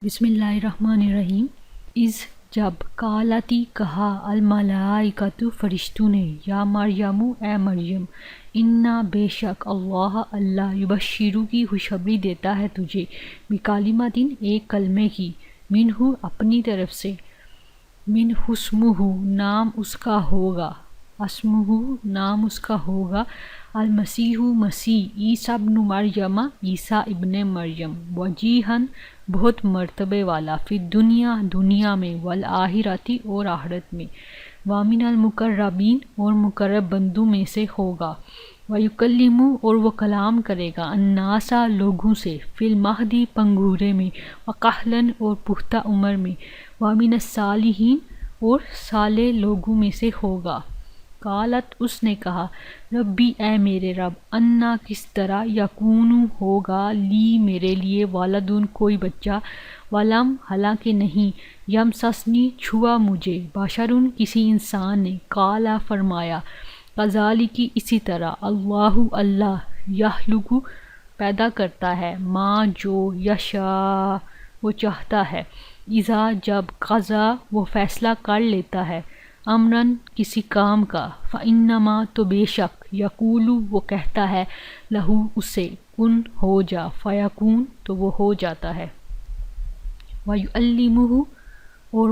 بسم اللہ الرحمن الرحیم۔ جب قالتی کہا الملائکۃ فرشتوں نے یا مریم اے مریم انا بے شک اللہ یبشرو کی خوشخبری دیتا ہے تجھے بکلمۃ ایک کلمے کی منہ اپنی طرف سے من اسمہ نام اس کا ہوگا نام اس کا ہوگا المسیح مسیح عیسیٰ ابن مریم عیسیٰ ابن مریم وجیہن بہت مرتبے والا فی دنیا میں والآخرۃ اور آخرت میں ومن المقربین اور مقرب بندوں میں سے ہوگا ویکلم اور وہ کلام کرے گا الناس لوگوں سے فی المہدی پنگورے میں وکہلاً اور پختہ عمر میں ومن الصالحین اور صالح لوگوں میں سے ہوگا۔ قالت اس نے کہا ربی اے میرے رب انا کس طرح یکون ہوگا لی میرے لیے والدن کوئی بچہ ولم حالانکہ نہیں یمسسنی چھوا مجھے بشرن کسی انسان نے قالا فرمایا کذالک اسی طرح اللہ یخلق پیدا کرتا ہے ما جو یشاء وہ چاہتا ہے اذا جب قضا وہ فیصلہ کر لیتا ہے امراً کسی کام کا فإنما تو بے شک یقول وہ کہتا ہے لہو اسے کن ہو جا فیکون تو وہ ہو جاتا ہے وَيُعَلِّمُهُ اور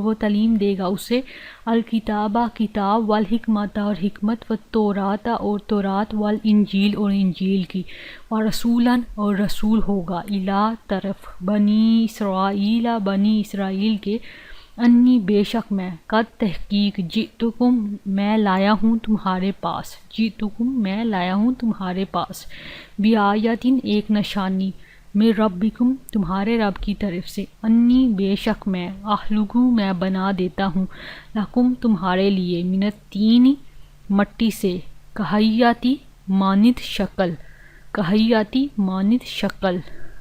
وہ تعلیم دے گا اسے الکتاب کتاب والحکمت اور حکمت والتوراۃ اور تورات والانجیل اور انجیل کی ورسولاً اور رسول ہوگا الی طرف بنی اسرائیل کے انی بے شک میں قد تحقیق جئتکم میں لایا ہوں تمہارے پاس بیایتن ایک نشانی من ربکم تمہارے رب کی طرف سے انی بے شک میں اخلق میں بنا دیتا ہوں لکم تمہارے لیے من الطین مٹی سے کہیاتی مانند شکل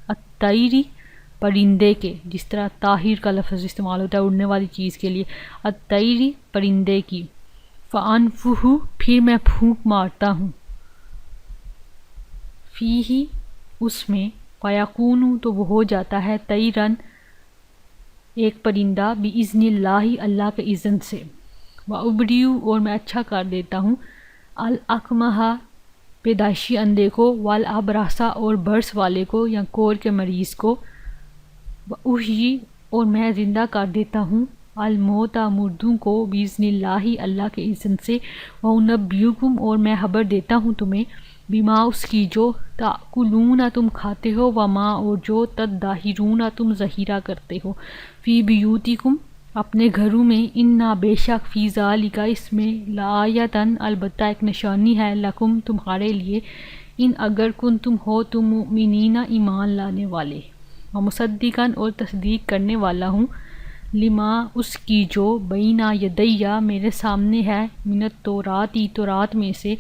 الطیری پرندے کے جس طرح طاہر کا لفظ استعمال ہوتا ہے اڑنے والی چیز کے لیے الطیری پرندے کی فانفخ پھر میں پھونک مارتا ہوں فیہ اس میں فیکون تو وہ ہو جاتا ہے طیرن ایک پرندہ باذن اللہ کے اذن سے وابریء اور میں اچھا کر دیتا ہوں الاکمہ پیدائشی اندھے کو والابرص اور برس والے کو یا کور کے مریض کو واحیی اور میں زندہ کر دیتا ہوں الموتى مردوں کو باذن اللہ کے اذن سے وانبئکم اور میں خبر دیتا ہوں تمہیں بما اس کی جو تاکلون تم کھاتے ہو وما اور جو تدخرون تم ذخیرہ کرتے ہو فی بیوتکم اپنے گھروں میں انا بے شک فی ذالک اس میں لآیۃ البتہ ایک نشانی ہے لکم تمہارے لیے ان اگر کنتم ہو تم مؤمنین ایمان لانے والے ومصدقاً اور تصدیق کرنے والا ہوں لما اس کی جو بین یدیّ میرے سامنے ہے من التورات میں سے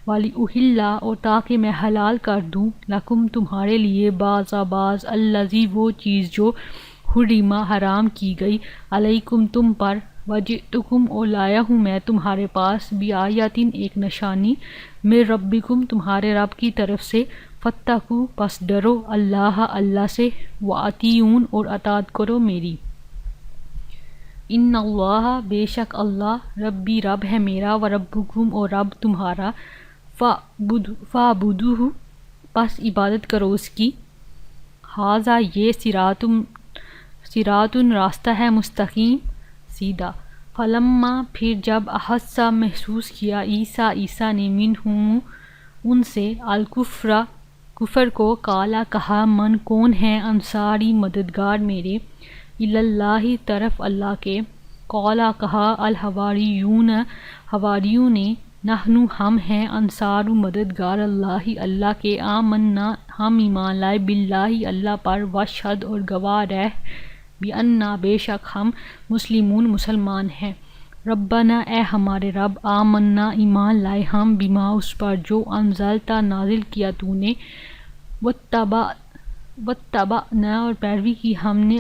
وَلِأُحِلَّ اور تاکہ میں حلال کر دوں لکم تمہارے لیے بعض الذی وہ چیز جو حرم حرام کی گئی علیکم تم پر وجئتکم اور لایا ہوں میں تمہارے پاس بیایتن ایک نشانی من ربکم تمہارے رب کی طرف سے فاتقوا پس ڈرو اللہ سے وَأَطِیعُونِ اور اطاعت کرو میری ان اللہ بے شک اللہ ربی رب ہے میرا وربکم اور رب تمہارا فاعبدوہ پس عبادت کرو اس کی ھذا یہ صراط راستہ ہے مستقیم سیدھا فلما پھر جب احس محسوس کیا عیسیٰ نے منہم ان سے کفر کو قالا کہا من کون ہے انصاری مددگار میرے اللہ طرف اللہ کے قالا کہا الحواریوں نے نحن ہم ہیں انصار مددگار اللہ کے آمنا ہم ایمان لائے باللہ اللہ پر واشہد اور گواہ رہ بأننا بے شک ہم مسلمان ہیں ربنا اے ہمارے رب آمنا ایمان لائے ہم بما اس پر جو انزلتا نازل کیا تو نے واتبعنا اور پیروی کی ہم نے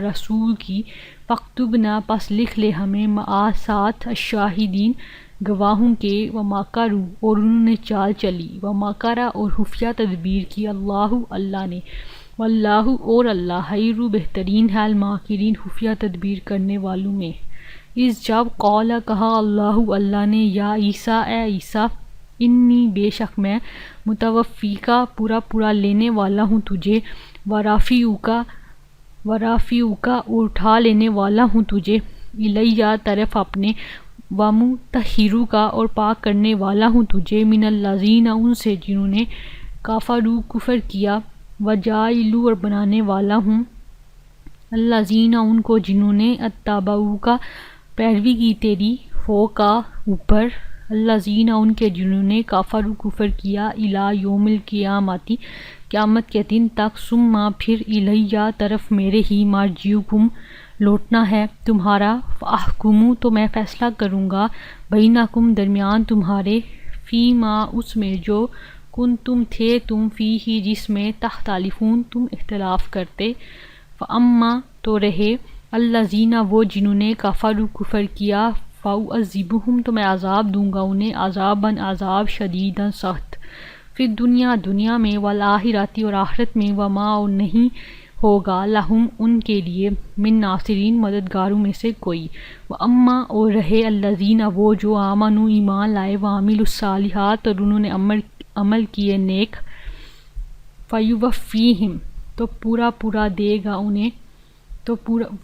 رسول کی فاکتبنا پس لکھ لے ہمیں مع ساتھ الشاہدین گواہوں کے، وماکروا اور انہوں نے چال چلی، وماکرا اور خفیہ تدبیر کی، اللہ نے، واللہ اور اللہ خیر بہترین ہے الماکرین خفیہ تدبیر کرنے والوں میں۔ اس جب قال کہا اللہ نے، یا عیسیٰ اے عیسیٰ، انی بے شک میں، متوفیکا پورا لینے والا ہوں تجھے، ورافعوکا اور اٹھا لینے والا ہوں تجھے، الیہ طرف اپنے، ومطہروکا اور پاک کرنے والا ہوں تجھے، من الذین ان سے جنہوں نے کفروا کفر کیا، وجاعلوا اور بنانے والا ہوں الذین ان کو جنہوں نے اتبعوکا پیروی کی تیری، فوقا اوپر، الذین ان کے جنہوں نے کفروا کفر کیا، الی یوم القیامت قیامت کے دن تک، ثم پھر الیہ طرف میرے ہی، مرجعکم لوٹنا ہے تمہارا، فاحکم تو میں فیصلہ کروں گا، بینکم درمیان تمہارے، فیما اس میں جو کنتم تھے تم فیہ جس میں، تختلفون تم اختلاف کرتے، فاما تو رہے، الذین وہ جنہوں نے کفروا کفر کیا، فاعذبہم تو میں عذاب دوں گا انہیں، عذاباً عذاب، شدیداً سخت، فی دنیا میں، والآخرۃ اور آخرت میں، وما اور نہیں ہوگا لہم ان کے لیے، من ناصرین مددگاروں میں سے کوئی، واما اور رہے الذین وہ جو آمنوا ایمان لائے، وعملوا الصالحات اور انہوں نے عمل کیے نیک، فیوفیہم تو پورا دے گا انہیں،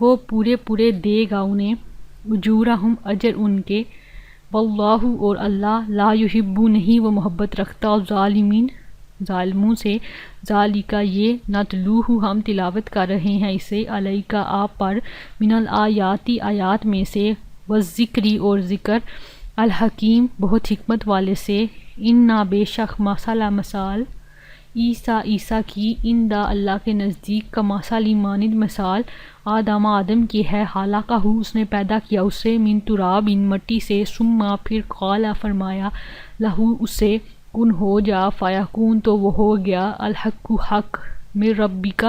وہ پورے دے گا انہیں، اجورہم اجر ان کے، واللہ اور اللہ، لا یحب نہیں وہ محبت رکھتا الظالمین ظالموں سے، ذالک یہ، نتلوہ ہم تلاوت کر رہے ہیں اسے، علیک آپ پر، من الآیات آیات میں سے، والذکر اور ذکر، الحکیم بہت حکمت والے سے، انا بے شک مثال عیسیٰ کی، عند اللہ کے نزدیک، کمثل مانند مثال آدم کی ہے، خلقہ اس نے پیدا کیا اسے، من تراب مٹی سے، ثم پھر قال فرمایا، لہو اسے، کن ہو جا، فیکون تو وہ ہو گیا، الحق حق، من ربک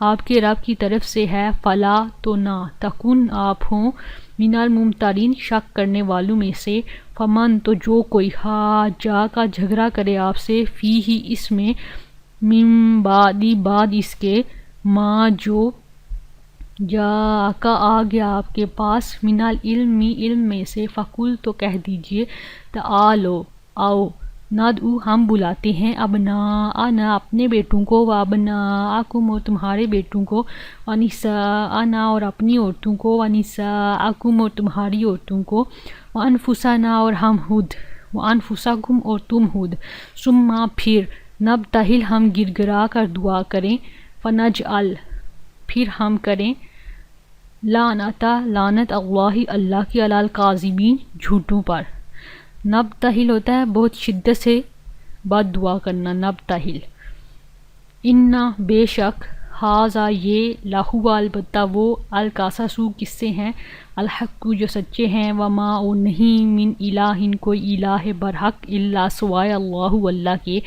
آپ کے رب کی طرف سے ہے، فلا تو نہ، تکن آپ ہوں، من الممترین شک کرنے والوں میں سے، فمن تو جو کوئی، حاجہ کا جھگڑا کرے آپ سے، فیہ اس میں، من بعد اس کے، ما جو جاءک آ گیا آپ کے پاس، من العلم علم میں سے، فقل تو کہہ دیجئے، تعالو آؤ، ندعو ہم بلاتے ہیں، ابناءنا اپنے بیٹوں کو، وابناءکم اور تمہارے بیٹوں کو، ونساءنا اور اپنی عورتوں کو، ونساءکم اور تمہاری عورتوں کو، وانفسنا اور ہم خود، وانفسکم اور تم خود، ثم پھر، نبتہل ہم گر گرا کر دعا کریں، فنجعل پھر ہم کریں، لعنت اللہ کی، علی الکاذبین جھوٹوں پر۔ نبتہل ہوتا ہے بہت شدت سے بد دعا کرنا، نبتہل۔ انا بے شک، ھذا یہ، لہو البتہ وہ، القصص قصے ہیں، الحق جو سچے ہیں، وما اور نہیں، من الہ کوئی الہ برحق، الا سوائے اللہ کے،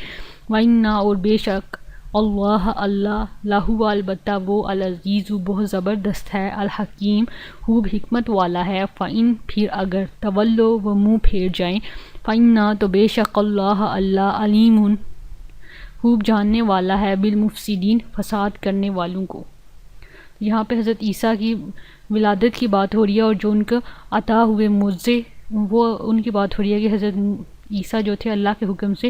وَإِنَّا اور بے شک، اللہ لہو البتہ وہ، العزیز بہت زبردست ہے، الحکیم خوب حکمت والا ہے، فَإِن پھر اگر، تولو وہ منہ پھیر جائیں، فَإِنَّا تو بے شک اللہ علیم خوب جاننے والا ہے، بالمفسدین فساد کرنے والوں کو۔ یہاں پہ حضرت عیسیٰ کی ولادت کی بات ہو رہی ہے، اور جو ان کو عطا ہوئے معجزے، وہ ان کی بات ہو رہی ہے کہ حضرت عیسیٰ جو تھے اللہ کے حکم سے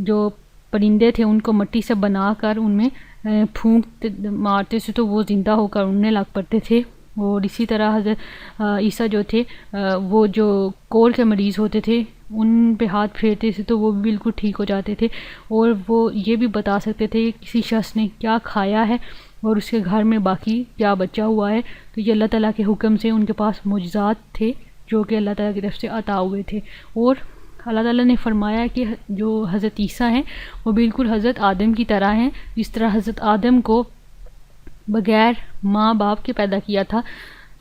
جو پرندے تھے ان کو مٹی سے بنا کر ان میں پھونک مارتے تھے تو وہ زندہ ہو کر اڑنے لگ پڑتے تھے، اور اسی طرح حضرت عیسیٰ جو تھے وہ جو کول کے مریض ہوتے تھے ان پہ ہاتھ پھیرتے تھے تو وہ بھی بالکل ٹھیک ہو جاتے تھے، اور وہ یہ بھی بتا سکتے تھے کہ کسی شخص نے کیا کھایا ہے اور اس کے گھر میں باقی کیا بچا ہوا ہے، تو یہ اللہ تعالیٰ کے حکم سے ان کے پاس معجزات تھے جو کہ اللہ تعالیٰ کی طرف سے عطا ہوئے تھے۔ اور اللہ تعالیٰ نے فرمایا کہ جو حضرت عیسیٰ ہیں وہ بالکل حضرت آدم کی طرح ہیں، جس طرح حضرت آدم کو بغیر ماں باپ کے پیدا کیا تھا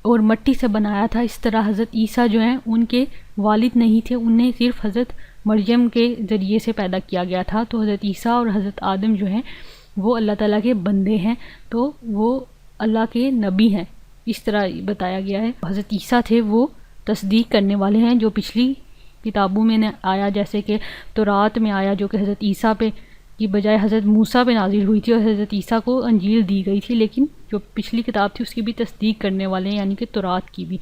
اور مٹی سے بنایا تھا، اس طرح حضرت عیسیٰ جو ہیں ان کے والد نہیں تھے، انہیں صرف حضرت مریم کے ذریعے سے پیدا کیا گیا تھا، تو حضرت عیسیٰ اور حضرت آدم جو ہیں وہ اللہ تعالیٰ کے بندے ہیں، تو وہ اللہ کے نبی ہیں، اس طرح بتایا گیا ہے۔ حضرت عیسیٰ تھے وہ تصدیق کرنے والے ہیں جو پچھلی کتابوں میں نے آیا، جیسے کہ تورات میں آیا جو کہ حضرت عیسیٰ پہ کی بجائے حضرت موسیٰ پہ نازل ہوئی تھی، اور حضرت عیسیٰ کو انجیل دی گئی تھی، لیکن جو پچھلی کتاب تھی اس کی بھی تصدیق کرنے والے ہیں، یعنی کہ تورات کی بھی۔